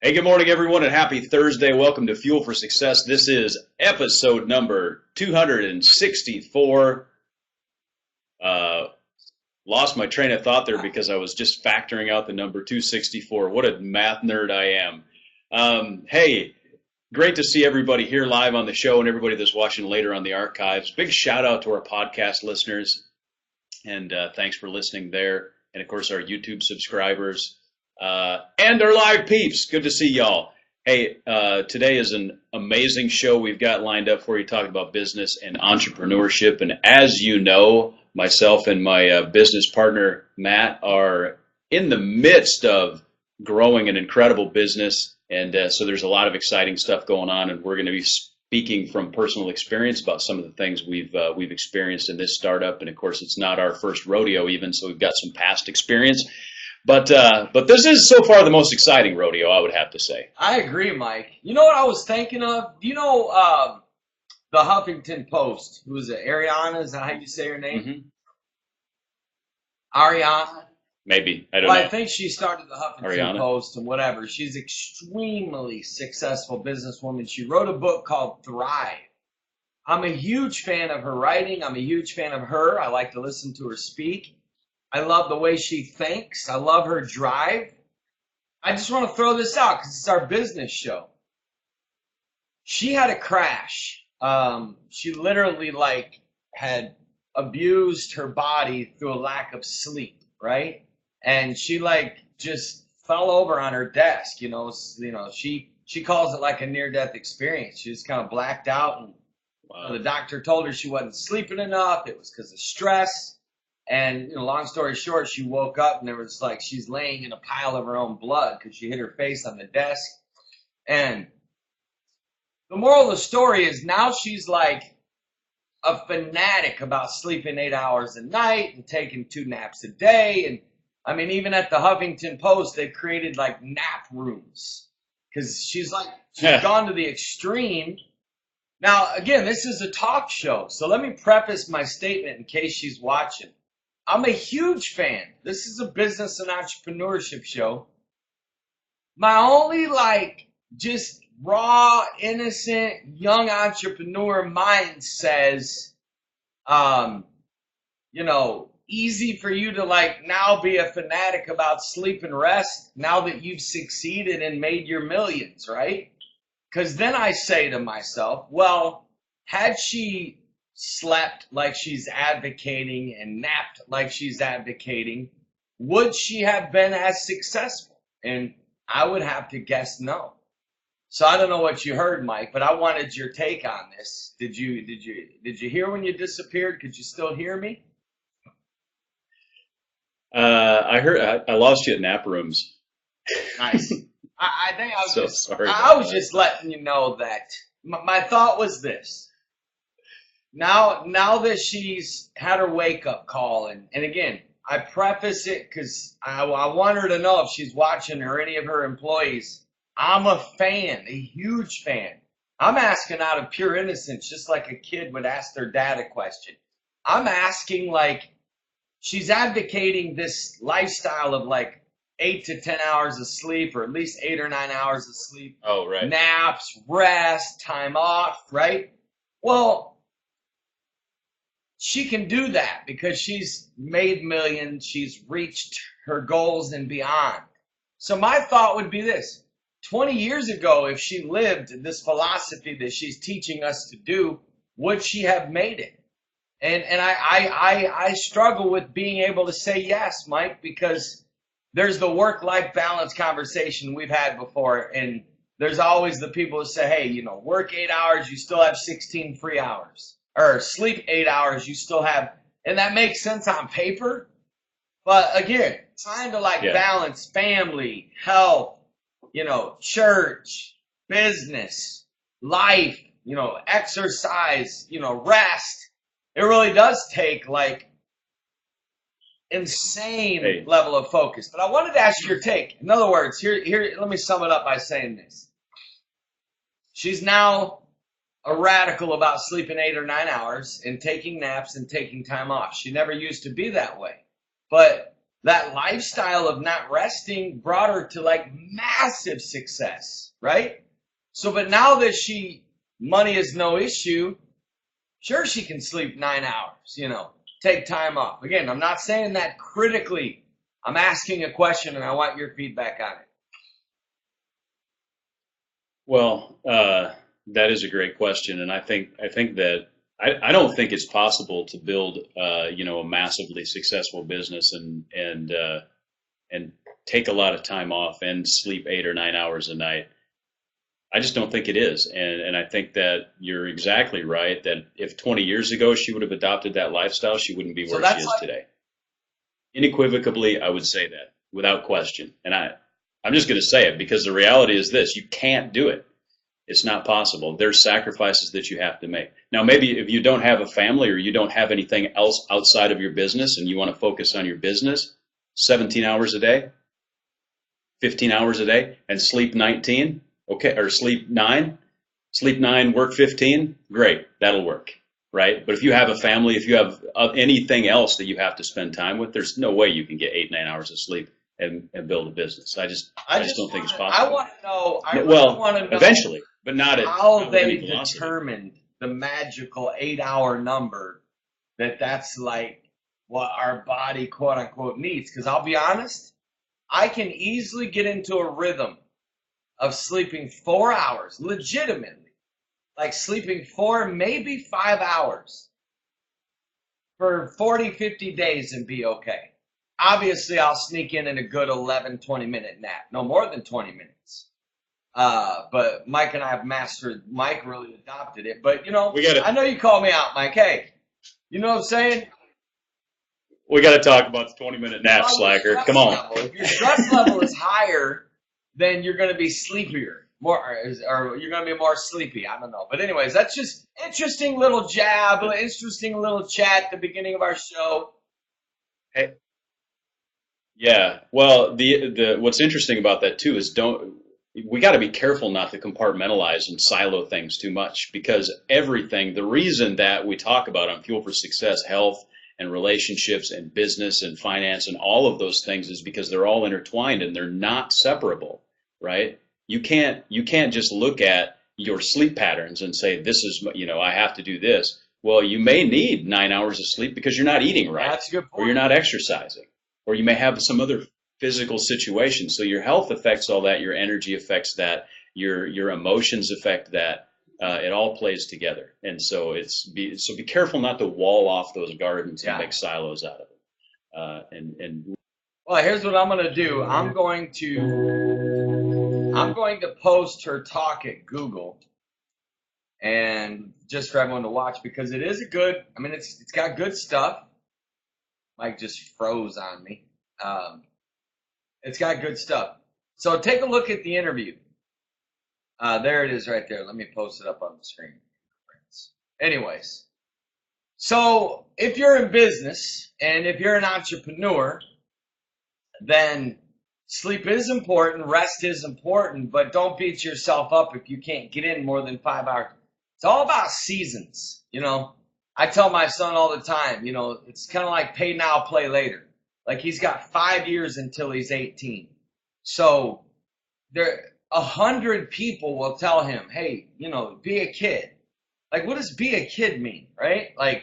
Hey, good morning, everyone, and happy Thursday. Welcome to Fuel for Success. This is episode number 264. Lost my train of thought there because I was just factoring out the number 264. What a math nerd I am. Hey, great to see everybody here live on the show and everybody that's watching later on the archives. Big shout out to our podcast listeners, and thanks for listening there. And, of course, our YouTube subscribers. And our live peeps. Good to see y'all. Hey, today is an amazing show we've got lined up for you, talking about business and entrepreneurship. And as you know, myself and my business partner, Matt, are in the midst of growing an incredible business. And so there's a lot of exciting stuff going on. And we're going to be speaking from personal experience about some of the things we've experienced in this startup. And, of course, it's not our first rodeo even, so we've got some past experience. But this is so far the most exciting rodeo, I would have to say. I agree, Mike. You know what I was thinking of? Do you know the Huffington Post? Who is it? Ariana? Is that how you say her name? Mm-hmm. Ariana? Maybe. I don't know. I think she started the Huffington Post and whatever. She's extremely successful businesswoman. She wrote a book called Thrive. I'm a huge fan of her writing. I'm a huge fan of her. I like to listen to her speak. I love the way she thinks. I love her drive. I just want to throw this out because it's our business show. She had a crash. She literally had abused her body through a lack of sleep, right? And she just fell over on her desk. She calls it like a near-death experience. She just kind of blacked out, and the doctor told her she wasn't sleeping enough. It was because of stress. And, long story short, she woke up and there was she's laying in a pile of her own blood because she hit her face on the desk. And the moral of the story is now she's a fanatic about sleeping 8 hours a night and taking 2 naps a day. And I mean, even at the Huffington Post, they created nap rooms because she's gone to the extreme. Now, again, this is a talk show. So let me preface my statement in case she's watching. I'm a huge fan. This is a business and entrepreneurship show. My only just raw, innocent, young entrepreneur mind says, easy for you to now be a fanatic about sleep and rest now that you've succeeded and made your millions, right? Because then I say to myself, well, had she slept like she's advocating and napped like she's advocating, would she have been as successful? And I would have to guess no. So I don't know what you heard, Mike, but I wanted your take on this. Did you hear when you disappeared? Could you still hear me? I heard. I lost you at nap rooms. Nice. I think I was so sorry. I was just letting you know that my thought was this. Now that she's had her wake-up call, and again, I preface it because I want her to know if she's watching or any of her employees, I'm a fan, a huge fan. I'm asking out of pure innocence, just like a kid would ask their dad a question. I'm asking she's advocating this lifestyle of 8 to 10 hours of sleep, or at least 8 or 9 hours of sleep. Oh, right. Naps, rest, time off, right? Well, she can do that because she's made millions. She's reached her goals and beyond. So my thought would be this. 20 years ago, if she lived this philosophy that she's teaching us to do, would she have made it? And I struggle with being able to say yes, Mike, because there's the work-life balance conversation we've had before, and there's always the people who say, hey, work 8 hours, you still have 16 free hours. Or sleep 8 hours, you still have, and that makes sense on paper. But again, trying to balance family, health, church, business, life, exercise, rest. It really does take insane level of focus. But I wanted to ask your take. In other words, here, let me sum it up by saying this. She's now a radical about sleeping 8 or 9 hours and taking naps and taking time off. She never used to be that way. But that lifestyle of not resting brought her to like massive success, right? So, but now that money is no issue, sure, she can sleep 9 hours, take time off. Again, I'm not saying that critically. I'm asking a question and I want your feedback on it. Well, that is a great question. And I think that I don't think it's possible to build, a massively successful business and take a lot of time off and sleep 8 or 9 hours a night. I just don't think it is. And I think that you're exactly right that if 20 years ago she would have adopted that lifestyle, she wouldn't be where she is today. Unequivocally, I would say that without question. And I'm just going to say it because the reality is this: you can't do it. It's not possible. There's sacrifices that you have to make. Now, maybe if you don't have a family or you don't have anything else outside of your business and you want to focus on your business, 17 hours a day, 15 hours a day, and sleep 19, okay, or sleep 9, work 15, great, that'll work, right? But if you have a family, if you have anything else that you have to spend time with, there's no way you can get 8, 9 hours of sleep and build a business. I just don't think it's possible. I want to know. I really want to know eventually, but not at how they determined the magical 8-hour number. That's like what our body, quote unquote, needs. Because I'll be honest, I can easily get into a rhythm of sleeping 4 hours, legitimately, like sleeping 4, maybe 5 hours for 40, 50 days and be okay. Obviously, I'll sneak in a good 11, 20-minute nap. No more than 20 minutes. But Mike and I have mastered. Mike really adopted it. But, I know you call me out, Mike. Hey, you know what I'm saying? We got to talk about the 20-minute nap, slacker. Come on. If your stress level is higher, then you're going to be sleepier. Or you're going to be more sleepy. I don't know. But anyways, that's just interesting little jab, interesting little chat at the beginning of our show. Hey. Yeah, well, the what's interesting about that too is we got to be careful not to compartmentalize and silo things too much, because the reason that we talk about on Fuel for Success, health and relationships and business and finance and all of those things is because they're all intertwined and they're not separable, right? You can't just look at your sleep patterns and say, this is, I have to do this. Well, you may need 9 hours of sleep because you're not eating right. That's a good point. Or you're not exercising. Or you may have some other physical situation. So your health affects all that. Your energy affects that. Your emotions affect that. It all plays together. And so be careful not to wall off those gardens and make silos out of them. Well, here's what I'm going to do. I'm going to post her talk at Google, and just for everyone to watch, because it is it's got good stuff. Mike just froze on me. It's got good stuff. So take a look at the interview. There it is right there. Let me post it up on the screen. Anyways, so if you're in business and if you're an entrepreneur, then sleep is important, rest is important, but don't beat yourself up if you can't get in more than 5 hours. It's all about seasons, I tell my son all the time, it's kind of like pay now, play later. Like he's got 5 years until he's 18. So 100 people will tell him, hey, be a kid. Like, what does be a kid mean, right? Like,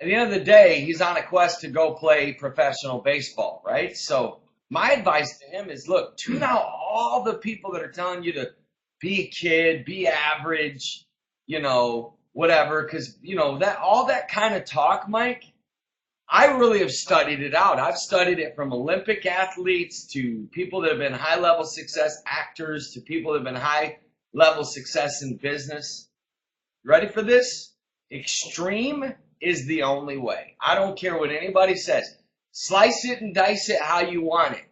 at the end of the day, he's on a quest to go play professional baseball, right? So my advice to him is, look, tune out all the people that are telling you to be a kid, be average, whatever, because, all that kind of talk, Mike, I really have studied it out. I've studied it from Olympic athletes to people that have been high-level success actors to people that have been high-level success in business. Ready for this? Extreme is the only way. I don't care what anybody says. Slice it and dice it how you want it.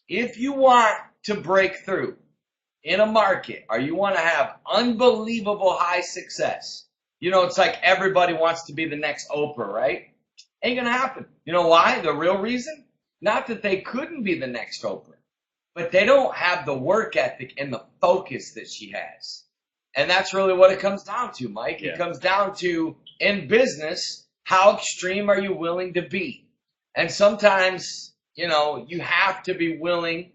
If you want to break through in a market or you want to have unbelievable high success, it's like everybody wants to be the next Oprah, right? Ain't going to happen. You know why? The real reason? Not that they couldn't be the next Oprah, but they don't have the work ethic and the focus that she has. And that's really what it comes down to, Mike. Yeah. It comes down to, in business, how extreme are you willing to be? And sometimes, you have to be willing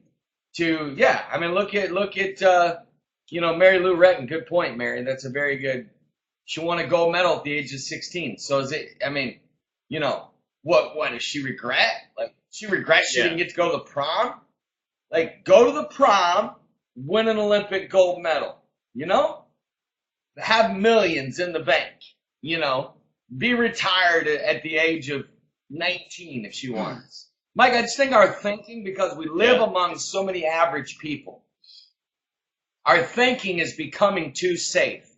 to, I mean, look at, Mary Lou Retton. Good point, Mary. That's a very good, she won a gold medal at the age of 16. So what does she regret? Like, she regrets she didn't get to go to the prom? Like, go to the prom, win an Olympic gold medal, have millions in the bank, be retired at the age of 19 if she wants. Mike, I just think our thinking, because we live among so many average people, our thinking is becoming too safe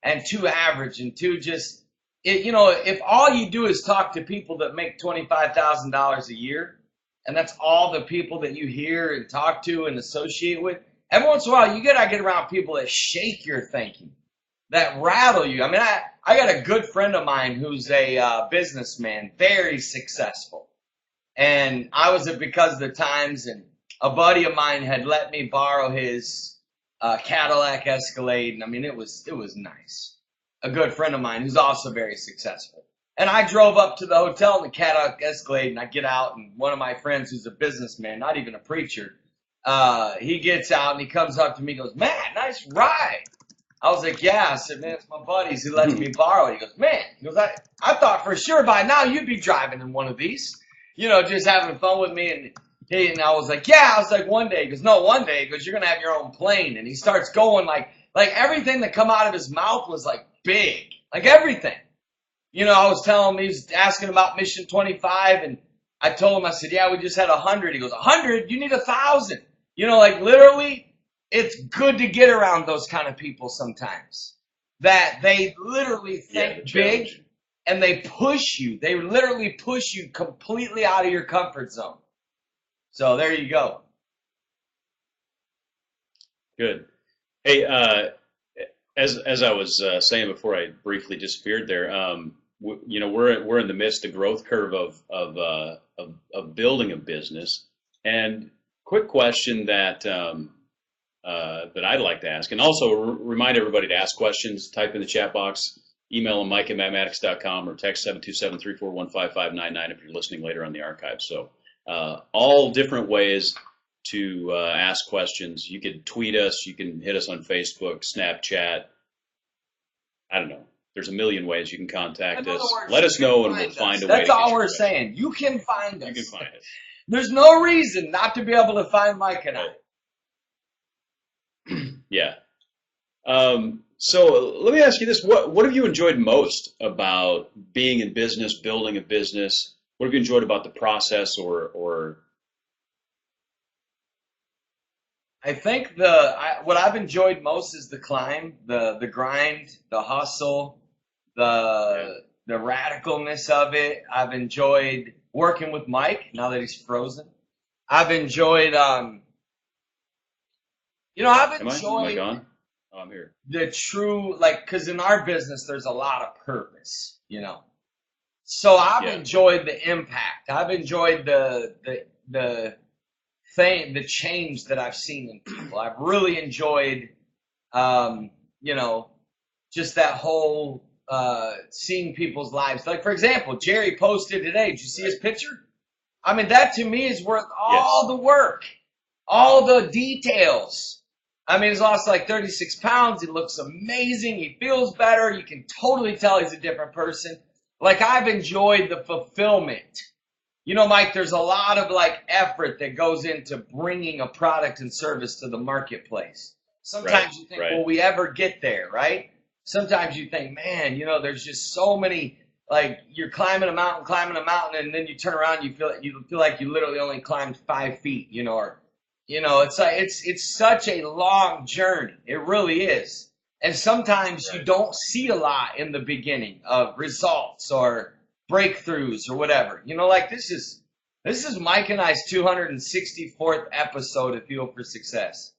and too average and too just, if all you do is talk to people that make $25,000 a year, and that's all the people that you hear and talk to and associate with, every once in a while you gotta get around people that shake your thinking, that rattle you. I mean, I got a good friend of mine who's a businessman, very successful. And I was at Because of the Times, and a buddy of mine had let me borrow his Cadillac Escalade, and I mean, it was nice. A good friend of mine who's also very successful. And I drove up to the hotel in the Cadillac Escalade, and I get out, and one of my friends who's a businessman, not even a preacher, he gets out, and he comes up to me and goes, "Matt, nice ride." I was like, "Yeah." I said, "Man, it's my buddies who lets me borrow it." He goes, "Man," he goes, I thought for sure by now you'd be driving in one of these. Just having fun with me. And I was like, "Yeah." I was like, "One day." He goes, "No, one day." He goes, "You're going to have your own plane." And he starts going like everything that come out of his mouth was like big, like everything. I was telling him, he was asking about Mission 25. And I told him, I said, "Yeah, we just had 100. He goes, 100? You need 1,000. Literally, it's good to get around those kind of people sometimes, that they literally think big. And they push you. They literally push you completely out of your comfort zone. So there you go. Good. Hey, as I was saying before I briefly disappeared there, we're in the midst of growth curve of building a business. And quick question that I'd like to ask, and also remind everybody to ask questions. Type in the chat box. Email them, mike@mathematics.com, or text 727-341-5599 if you're listening later on the archive. So all different ways to ask questions. You can tweet us. You can hit us on Facebook, Snapchat. I don't know. There's a million ways you can contact us. Let us know, and we'll find a way. That's all we're saying. You can find us. You can find us. There's no reason not to be able to find Mike and I. Yeah. So let me ask you this: what have you enjoyed most about being in business, building a business? What have you enjoyed about the process, or? I think what I've enjoyed most is the climb, the grind, the hustle, the radicalness of it. I've enjoyed working with Mike now that he's frozen. I've enjoyed Am I gone? Oh, I'm here. The true, because in our business, there's a lot of purpose, So I've enjoyed the impact. I've enjoyed the change that I've seen in people. I've really enjoyed, just that whole seeing people's lives. Like, for example, Jerry posted today. Did you see his picture? I mean, that to me is worth all the work, all the details. I mean, he's lost like 36 pounds. He looks amazing. He feels better. You can totally tell he's a different person. Like, I've enjoyed the fulfillment. Mike, there's a lot of effort that goes into bringing a product and service to the marketplace. Sometimes you think, will we ever get there, right? Sometimes you think, man, there's just so many, you're climbing a mountain, and then you turn around, you feel like you literally only climbed 5 feet, it's such a long journey. It really is. And sometimes you don't see a lot in the beginning of results or breakthroughs or whatever. This is Mike and I's 264th episode of Fuel for Success.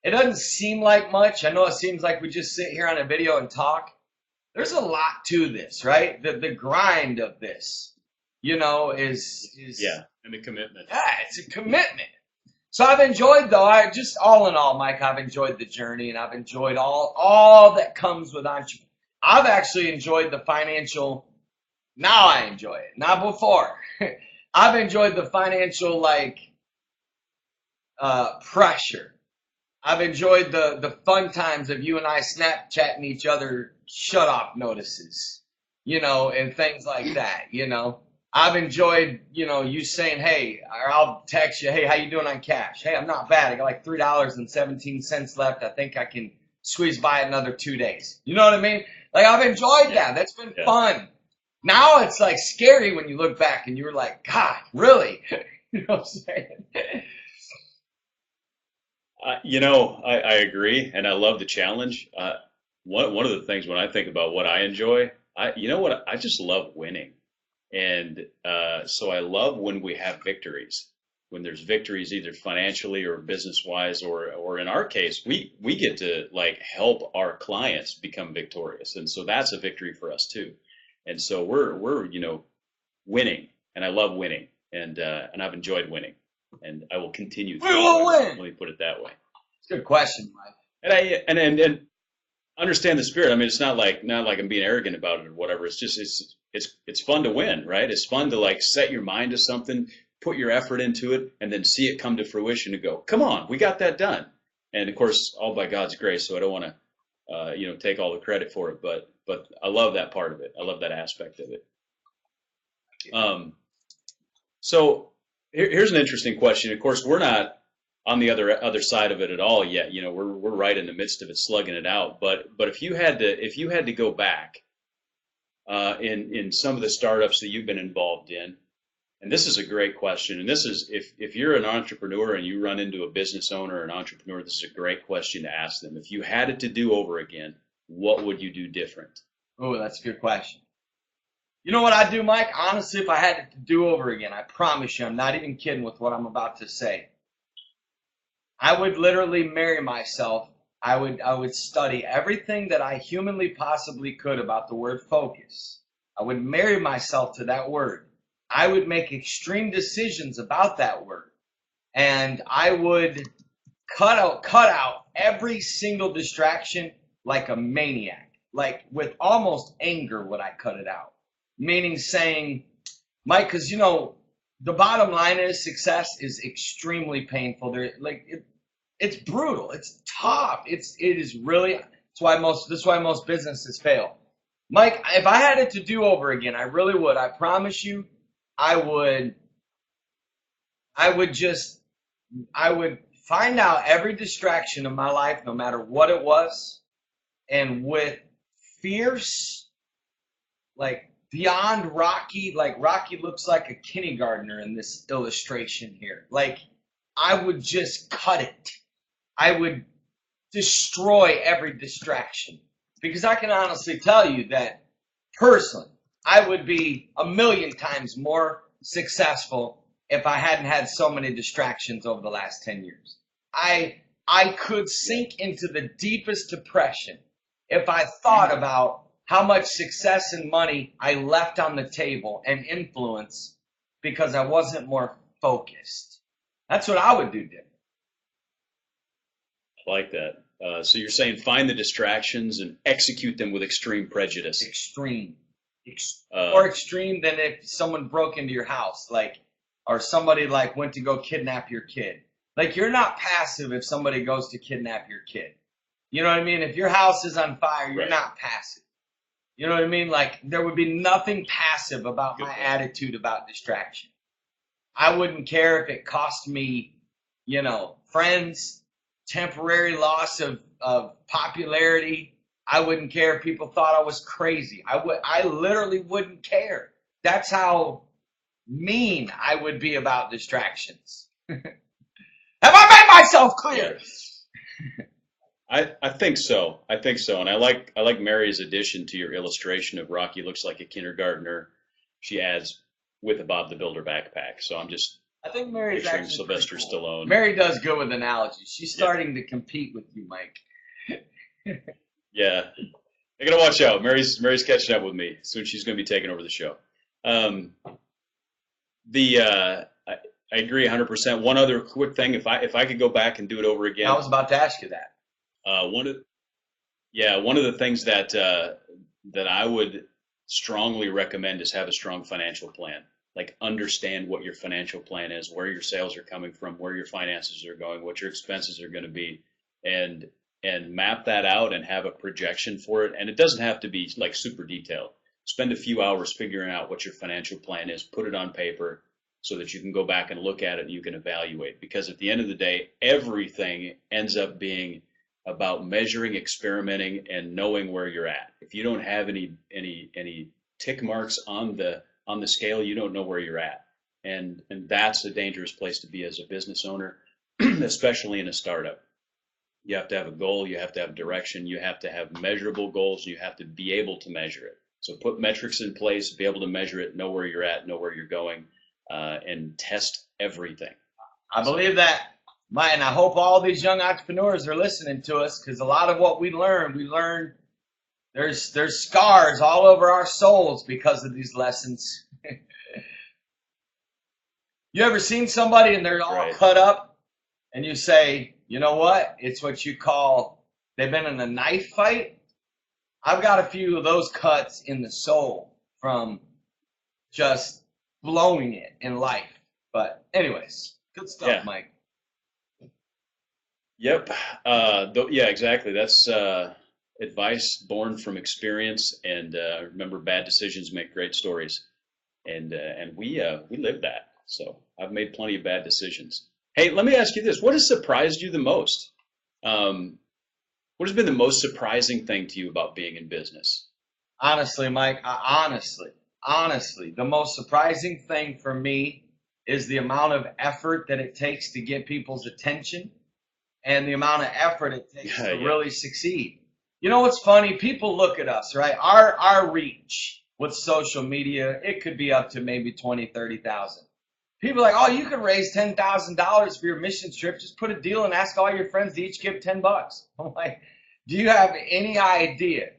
It doesn't seem like much. I know it seems like we just sit here on a video and talk. There's a lot to this, right? The grind of this, is and the commitment. Yeah, it's a commitment. So I've enjoyed, though, all in all, Mike, I've enjoyed the journey, and I've enjoyed all that comes with entrepreneurship. I've actually enjoyed the financial. Now I enjoy it, not before. I've enjoyed the financial pressure. I've enjoyed the fun times of you and I Snapchatting each other shut off notices, and things like that, I've enjoyed, you saying, hey, or I'll text you, hey, how you doing on cash? Hey, I'm not bad. I got like $3.17 left. I think I can squeeze by another 2 days. You know what I mean? Like, I've enjoyed that. That's been fun. Now it's like scary when you look back and you're like, God, really? You know what I'm saying? I agree, and I love the challenge. One of the things when I think about what I enjoy, I just love winning, and so I love when we have victories, when there's victories either financially or business wise, or in our case, we get to like help our clients become victorious, and so that's a victory for us too, and so we're winning, and I love winning, and I've enjoyed winning. And I will continue. We will win. Let me put it that way. It's a good question, Mike. And understand the spirit. I mean, it's not like I'm being arrogant about it or whatever. It's just it's fun to win, right? It's fun to like set your mind to something, put your effort into it, and then see it come to fruition and go, come on, we got that done. And of course, all by God's grace. So I don't want to take all the credit for it, but I love that part of it. I love that aspect of it. So. Here's an interesting question. Of course, we're not on the other side of it at all yet. We're right in the midst of it, slugging it out. But if you had to go back in some of the startups that you've been involved in, and this is a great question. And this is if you're an entrepreneur and you run into a business owner or an entrepreneur, this is a great question to ask them. If you had it to do over again, what would you do different? Oh, that's a good question. You know what I'd do, Mike? Honestly, if I had it to do over again, I promise you, I'm not even kidding with what I'm about to say. I would literally marry myself. I would study everything that I humanly possibly could about the word focus. I would marry myself to that word. I would make extreme decisions about that word. And I would cut out every single distraction like a maniac. Like with almost anger would I cut it out. Meaning saying, Mike, because the bottom line is success is extremely painful. It's brutal. It's tough. It is really. That's why most businesses fail. Mike, if I had it to do over again, I really would. I promise you, I would find out every distraction in my life, no matter what it was, and with fierce, beyond Rocky, like Rocky looks like a kindergartner in this illustration here. Like, I would just cut it. I would destroy every distraction. Because I can honestly tell you that, personally, I would be 1,000,000 times more successful if I hadn't had so many distractions over the last 10 years. I could sink into the deepest depression if I thought about how much success and money I left on the table and influence because I wasn't more focused. That's what I would do different. I like that. So you're saying find the distractions and execute them with extreme prejudice. Extreme. More extreme than if someone broke into your house, or somebody went to go kidnap your kid. You're not passive if somebody goes to kidnap your kid. You know what I mean? If your house is on fire, you're not passive. You know what I mean? There would be nothing passive about my attitude about distraction. I wouldn't care if it cost me, friends, temporary loss of popularity. I wouldn't care if people thought I was crazy. I literally wouldn't care. That's how mean I would be about distractions. Have I made myself clear? I think so. And I like Mary's addition to your illustration of Rocky looks like a kindergartner. She adds with a Bob the Builder backpack. So I think Mary's picturing Sylvester Stallone. Mary does good with analogies. She's starting to compete with you, Mike. Yeah. I gotta watch out. Mary's catching up with me. Soon she's gonna be taking over the show. I agree 100%. One other quick thing, if I could go back and do it over again. I was about to ask you that. One of the things that I would strongly recommend is have a strong financial plan. like understand what your financial plan is, where your sales are coming from, where your finances are going, what your expenses are going to be, and map that out and have a projection for it. And it doesn't have to be like super detailed. Spend a few hours figuring out what your financial plan is, put it on paper so that you can go back and look at it and you can evaluate. Because at the end of the day, everything ends up being about measuring, experimenting, and knowing where you're at. If you don't have any tick marks on the scale, you don't know where you're at. And that's a dangerous place to be as a business owner, especially in a startup. You have to have a goal, you have to have direction, you have to have measurable goals, you have to be able to measure it. So put metrics in place, be able to measure it, know where you're at, know where you're going, and test everything. I believe that. And I hope all these young entrepreneurs are listening to us, because a lot of what we learn, there's scars all over our souls because of these lessons. You ever seen somebody and they're all cut up and you say, you know what? It's what you call, they've been in a knife fight. I've got a few of those cuts in the soul from just blowing it in life. But anyways, good stuff, Mike. Yep. Yeah, exactly. That's advice born from experience. And remember, bad decisions make great stories. And we live that. So I've made plenty of bad decisions. Hey, let me ask you this. What has surprised you the most? What has been the most surprising thing to you about being in business? Honestly, Mike, honestly, the most surprising thing for me is the amount of effort that it takes to get people's attention and the amount of effort it takes to really succeed. You know what's funny? People look at us, right? Our reach with social media, it could be up to maybe 20, 30,000. People are like, oh, you can raise $10,000 for your mission trip. Just put a deal and ask all your friends to each give $10. I'm like, do you have any idea?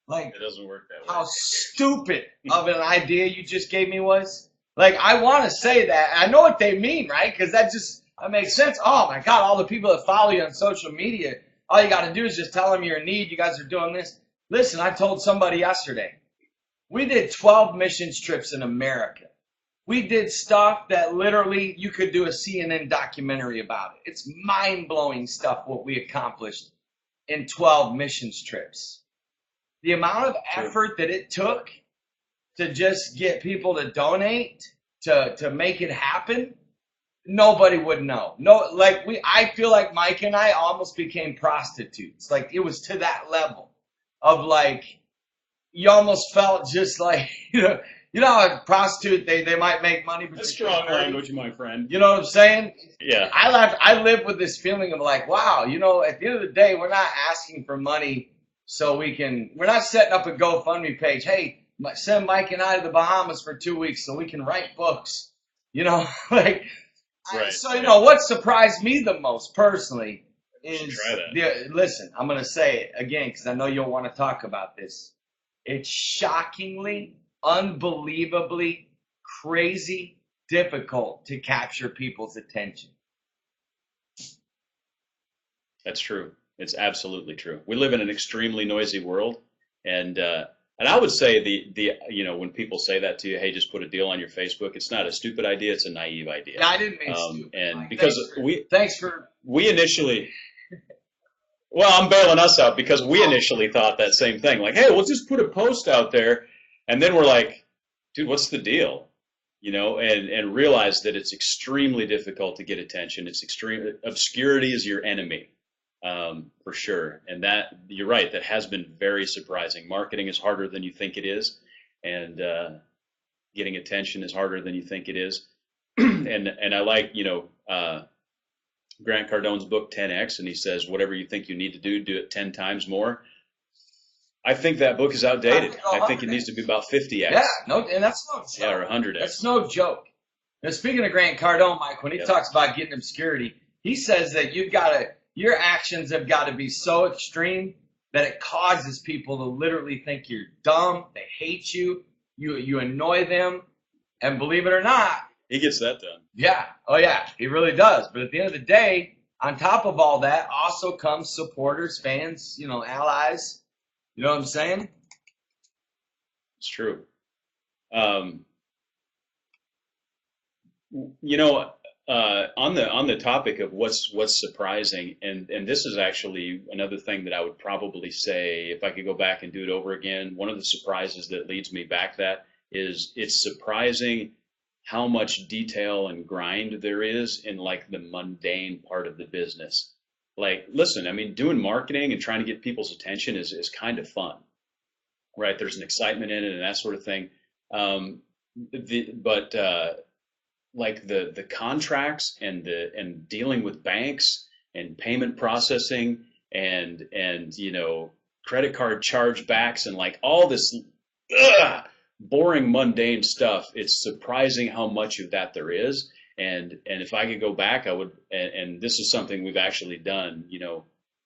Like, it doesn't work that way. How stupid of an idea you just gave me was? Like, I want to say that. I know what they mean, right? Because that makes sense. Oh, my God, all the people that follow you on social media, all you got to do is just tell them you're in need. You guys are doing this. Listen, I told somebody yesterday, we did 12 missions trips in America. We did stuff that literally you could do a CNN documentary about it. It's mind-blowing stuff what we accomplished in 12 missions trips. The amount of effort that it took to just get people to donate, to make it happen, nobody would know. No, like I feel like Mike and I almost became prostitutes. Like it was to that level of like, you almost felt just like, you know, a prostitute, they might make money. But that's strong language, my friend. You know what I'm saying? Yeah. I live with this feeling of like, wow, you know, at the end of the day, we're not asking for money so we're not setting up a GoFundMe page. Hey, send Mike and I to the Bahamas for 2 weeks so we can write books. You know, like, so, you know, what surprised me the most personally is, listen, I'm going to say it again because I know you'll want to talk about this. It's shockingly, unbelievably, crazy difficult to capture people's attention. That's true. It's absolutely true. We live in an extremely noisy world, and I would say the you know, when people say that to you, hey, just put a deal on your Facebook, it's not a stupid idea, it's a naive idea. Yeah, I didn't mean stupid. And because we initially, well, I'm bailing us out because we initially thought that same thing, like, hey, we'll just put a post out there, and then we're like, dude, what's the deal? You know, and realize that it's extremely difficult to get attention. It's obscurity is your enemy. For sure. And that, you're right, that has been very surprising. Marketing is harder than you think it is, and getting attention is harder than you think it is. and I like, you know, Grant Cardone's book 10X, and he says, whatever you think you need to do it 10 times more. I think that book is outdated. I think it needs to be about 50X. Yeah, and that's no joke. Yeah, or 100X. That's no joke. Now, speaking of Grant Cardone, Mike, when he talks about getting obscurity, he says that your actions have got to be so extreme that it causes people to literally think you're dumb, they hate you, you annoy them, and believe it or not, he gets that done. Yeah. Oh, yeah. He really does. But at the end of the day, on top of all that, also comes supporters, fans, you know, allies. You know what I'm saying? It's true. You know, on the topic of what's surprising, and this is actually another thing that I would probably say if I could go back and do it over again. One of the surprises that leads me back that is it's surprising how much detail and grind there is in like the mundane part of the business. Like, listen, I mean, doing marketing and trying to get people's attention is kind of fun, right? There's an excitement in it and that sort of thing. But like the contracts and the and dealing with banks and payment processing and credit card chargebacks and like all this ugh, boring mundane stuff. It's surprising how much of that there is. And if I could go back, I would. And this is something we've actually done,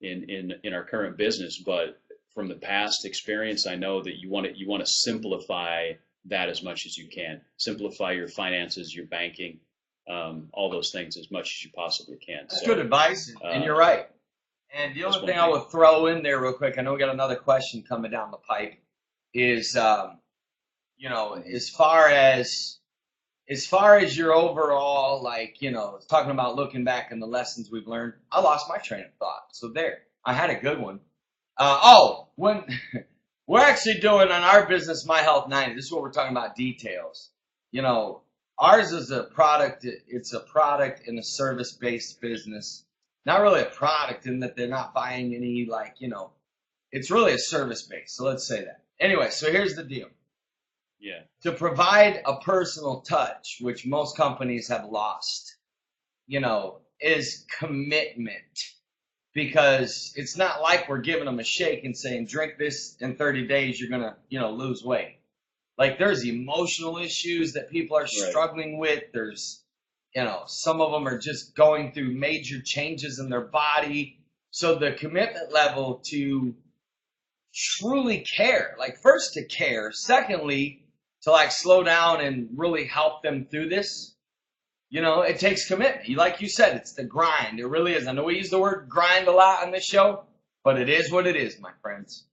in our current business. But from the past experience, I know that you want to simplify that as much as you can. Simplify your finances, your banking, all those things as much as you possibly can. That's good advice, and you're right. And the other thing I would throw in there real quick, I know we got another question coming down the pipe, is as far as your overall, like, talking about looking back and the lessons we've learned, I lost my train of thought. So there, I had a good one. When we're actually doing on our business, My Health 90, this is what we're talking about, details. Ours is a product. It's a product in a service-based business. Not really a product in that they're not buying any, it's really a service-based. So let's say that. Anyway, so here's the deal. Yeah. To provide a personal touch, which most companies have lost, is commitment. Because it's not like we're giving them a shake and saying, drink this in 30 days, you're going to, lose weight. Like, there's emotional issues that people are struggling with. There's, some of them are just going through major changes in their body. So the commitment level to truly care, like, first to care, secondly, to like slow down and really help them through this, it takes commitment. Like you said, it's the grind. It really is. I know we use the word grind a lot on this show, but it is what it is, my friends.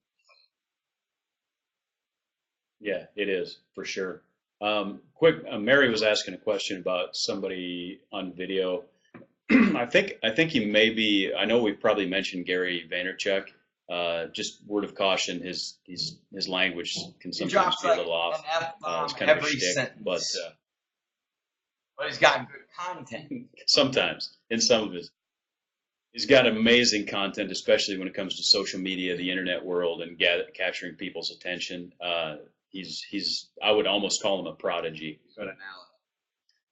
Yeah, it is for sure. Mary was asking a question about somebody on video. I think he may be. I know we've probably mentioned Gary Vaynerchuk. Just word of caution, his language can sometimes be a little off. It's kind of a shtick, but he's got good content. Sometimes in some of his, he's got amazing content, especially when it comes to social media, the internet world, and capturing people's attention. I would almost call him a prodigy. Good analogy.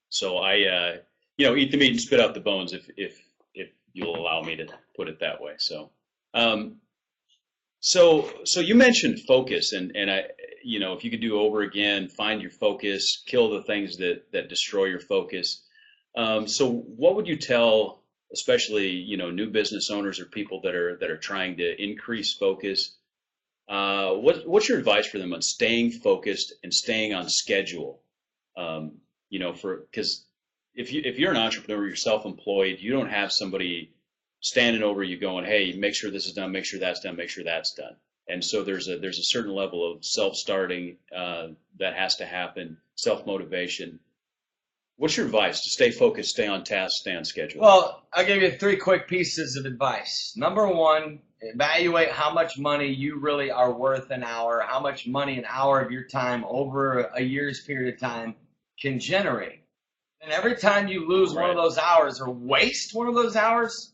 So I, eat the meat and spit out the bones, if you'll allow me to put it that way. So. So you mentioned focus, and I, if you could do over again, find your focus, kill the things that destroy your focus. So what would you tell, especially new business owners or people that are trying to increase focus? What's your advice for them on staying focused and staying on schedule? Because if you're an entrepreneur, you're self-employed, you don't have somebody standing over you going, hey, make sure this is done, make sure that's done, make sure that's done. And so there's a certain level of self-starting that has to happen, self-motivation. What's your advice to stay focused, stay on task, stay on schedule? Well, I'll give you 3 quick pieces of advice. Number 1, evaluate how much money you really are worth an hour, how much money an hour of your time over a year's period of time can generate. And every time you lose one of those hours or waste one of those hours,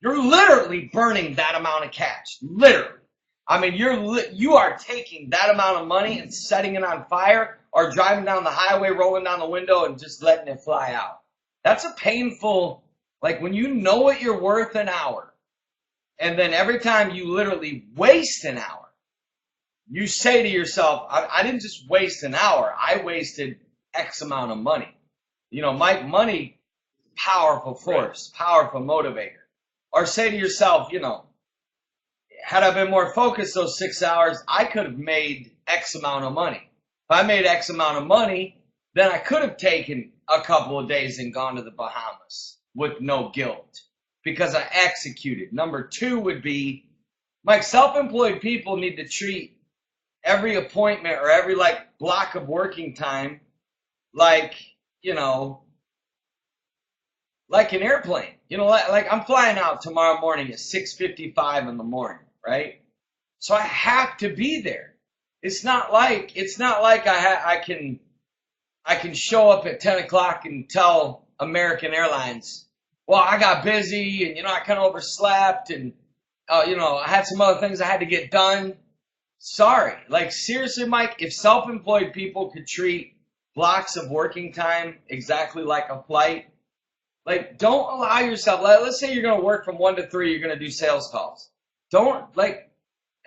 you're literally burning that amount of cash. Literally. I mean, you are taking that amount of money and setting it on fire, or driving down the highway, rolling down the window, and just letting it fly out. That's a painful, like when you know what you're worth an hour, and then every time you literally waste an hour, you say to yourself, I didn't just waste an hour, I wasted X amount of money. Money, powerful force, powerful motivator. Or say to yourself, had I been more focused those 6 hours, I could have made X amount of money. If I made X amount of money, then I could have taken a couple of days and gone to the Bahamas with no guilt because I executed. Number 2 would be, like, self-employed people need to treat every appointment or every block of working time like, like an airplane. You know, like I'm flying out tomorrow morning at 6:55 in the morning, right? So I have to be there. It's not like I can show up at 10 o'clock and tell American Airlines, well, I got busy and I kind of overslept and I had some other things I had to get done. Sorry, like seriously, Mike, if self-employed people could treat blocks of working time exactly like a flight, like don't allow yourself. Let's say you're going to work from 1 to 3, you're going to do sales calls. Don't like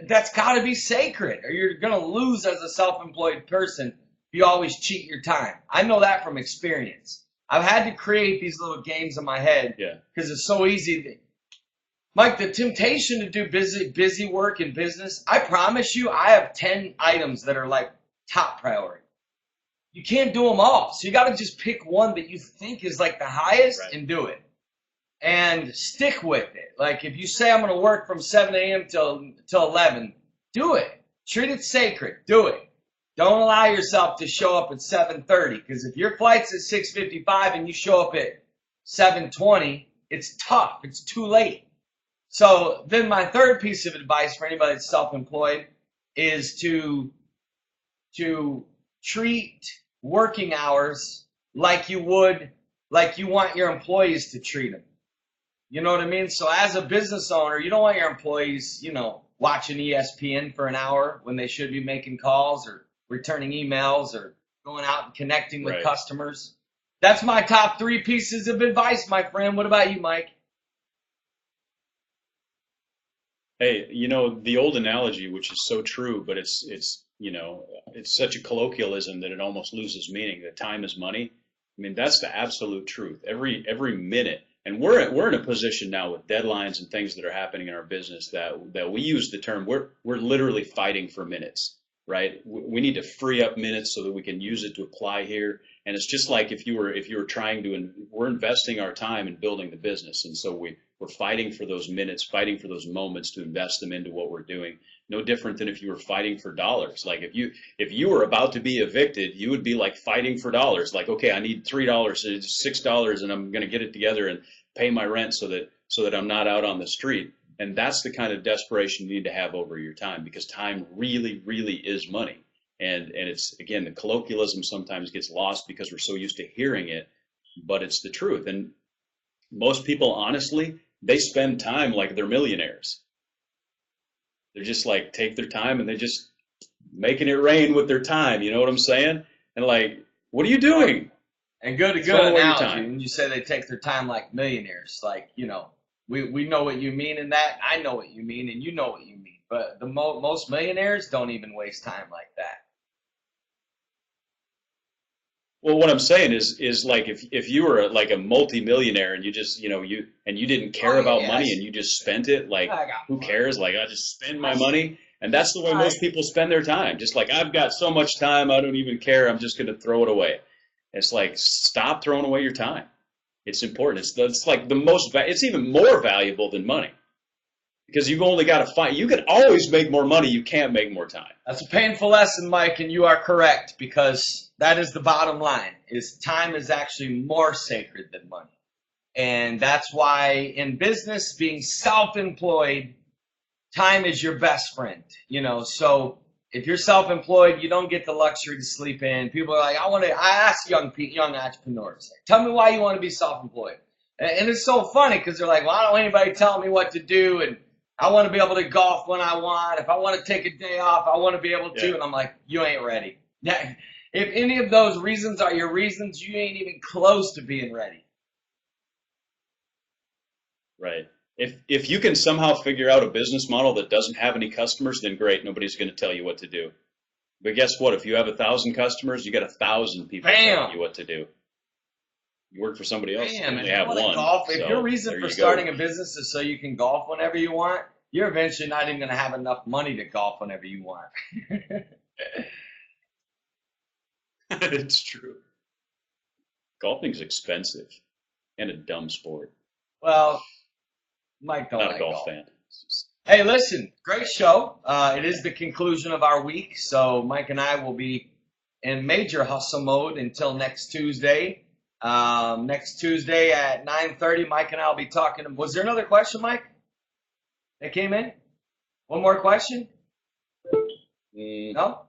that's got to be sacred, or you're going to lose as a self-employed person. You always cheat your time. I know that from experience. I've had to create these little games in my head because it's so easy. Mike, the temptation to do busy work in business, I promise you, I have 10 items that are like top priority. You can't do them all. So you got to just pick one that you think is like the highest and do it. And stick with it. Like if you say I'm going to work from 7 a.m. till 11, do it. Treat it sacred. Do it. Don't allow yourself to show up at 7:30 because if your flight's at 6:55 and you show up at 7:20, it's tough. It's too late. So then my third piece of advice for anybody that's self-employed is to treat working hours like you want your employees to treat them. You know what I mean? So as a business owner, you don't want your employees, watching ESPN for an hour when they should be making calls or returning emails or going out and connecting with customers. That's my top 3 pieces of advice, my friend. What about you, Mike? Hey, the old analogy, which is so true, but it's such a colloquialism that it almost loses meaning, that time is money. I mean, that's the absolute truth. Every minute. And we're in a position now with deadlines and things that are happening in our business that we use the term we're literally fighting for minutes, right? We need to free up minutes so that we can use it to apply here. And it's just like if you were trying to, we're investing our time in building the business, and so we're fighting for those minutes, fighting for those moments to invest them into what we're doing. No different than if you were fighting for dollars. Like if you were about to be evicted, you would be like fighting for dollars. Like, okay, I need $3, it's $6, and I'm going to get it together and pay my rent so that I'm not out on the street. And that's the kind of desperation you need to have over your time, because time really, really is money. And it's, again, the colloquialism sometimes gets lost because we're so used to hearing it, but it's the truth. And most people, honestly, they spend time like they're millionaires. They're just like, take their time and they just making it rain with their time. You know what I'm saying? And like, what are you doing? And good analogy. When you say they take their time like millionaires, like, we know what you mean in that. I know what you mean, and you know what you mean. But the most millionaires don't even waste time like that. Well, what I'm saying is like if you were like a multimillionaire and you just you didn't care about money and you just spent it, like who cares? Like I just spend my money, and that's the way most people spend their time. Just like I've got so much time, I don't even care. I'm just going to throw it away. It's like stop throwing away your time. It's important. It's like it's even more valuable than money. Because you've only got to find. You can always make more money. You can't make more time. That's a painful lesson, Mike, and you are correct, because that is the bottom line. Is time is actually more sacred than money, and that's why in business, being self-employed, time is your best friend. So if you're self-employed, you don't get the luxury to sleep in. People are like, I ask young entrepreneurs, tell me why you want to be self-employed, and it's so funny because they're like, well, I don't want anybody telling me what to do, and I want to be able to golf when I want. If I want to take a day off, I want to be able to. Yeah. And I'm like, you ain't ready. If any of those reasons are your reasons, you ain't even close to being ready. Right. If you can somehow figure out a business model that doesn't have any customers, then great. Nobody's going to tell you what to do. But guess what? If you have 1,000 customers, you got 1,000 people telling you what to do. You work for somebody else. You only have one. Golf. If your reason for starting a business is so you can golf whenever you want, you're eventually not even going to have enough money to golf whenever you want. It's true. Golfing's expensive and a dumb sport. Well, Mike don't not like a golf fan. Hey, listen, great show. It is the conclusion of our week, so Mike and I will be in major hustle mode until next Tuesday. Next Tuesday at 9:30, Mike and I will be talking. Was there another question, Mike, that came in? One more question? No?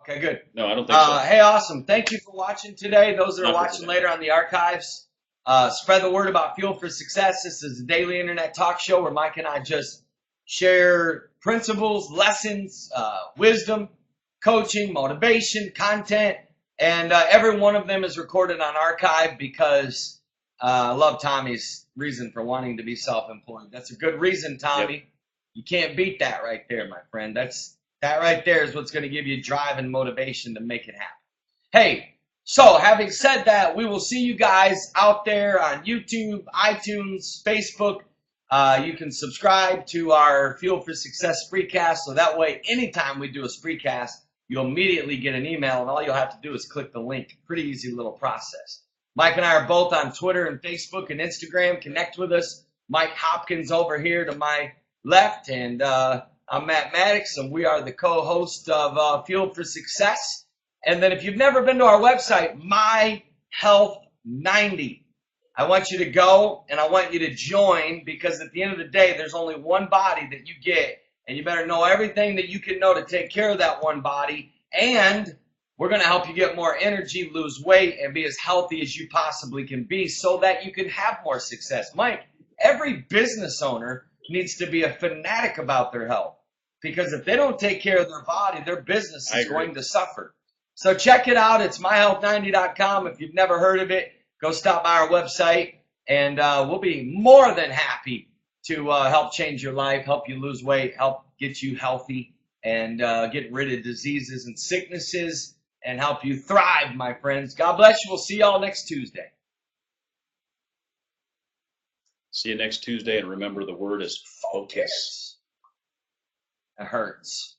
Okay, good. No, I don't think so. Hey, awesome. Thank you for watching today. Those that are watching later on the archives, spread the word about Fuel for Success. This is a daily internet talk show where Mike and I just share principles, lessons, wisdom, coaching, motivation, content, and every one of them is recorded on archive because I love Tommy's reason for wanting to be self-employed. That's a good reason, Tommy. Yep. You can't beat that right there, my friend. That right there is what's going to give you drive and motivation to make it happen. Hey, so having said that, we will see you guys out there on YouTube, iTunes, Facebook. You can subscribe to our Fuel for Success Spreecast, so that way anytime we do a Spreecast, you'll immediately get an email, and all you'll have to do is click the link. Pretty easy little process. Mike and I are both on Twitter and Facebook and Instagram. Connect with us. Mike Hopkins over here to my left, and I'm Matt Maddox, and we are the co-host of Fuel for Success. And then if you've never been to our website, My Health 90, I want you to go and I want you to join, because at the end of the day, there's only one body that you get, and you better know everything that you can know to take care of that one body. And we're going to help you get more energy, lose weight, and be as healthy as you possibly can be so that you can have more success. Mike, every business owner needs to be a fanatic about their health, because if they don't take care of their body, their business is going to suffer. So check it out. It's myhealth90.com. If you've never heard of it, go stop by our website, and we'll be more than happy to help change your life, help you lose weight, help get you healthy, and get rid of diseases and sicknesses, and help you thrive, my friends. God bless you. We'll see y'all next Tuesday. See you next Tuesday, and remember, the word is focus. It hurts.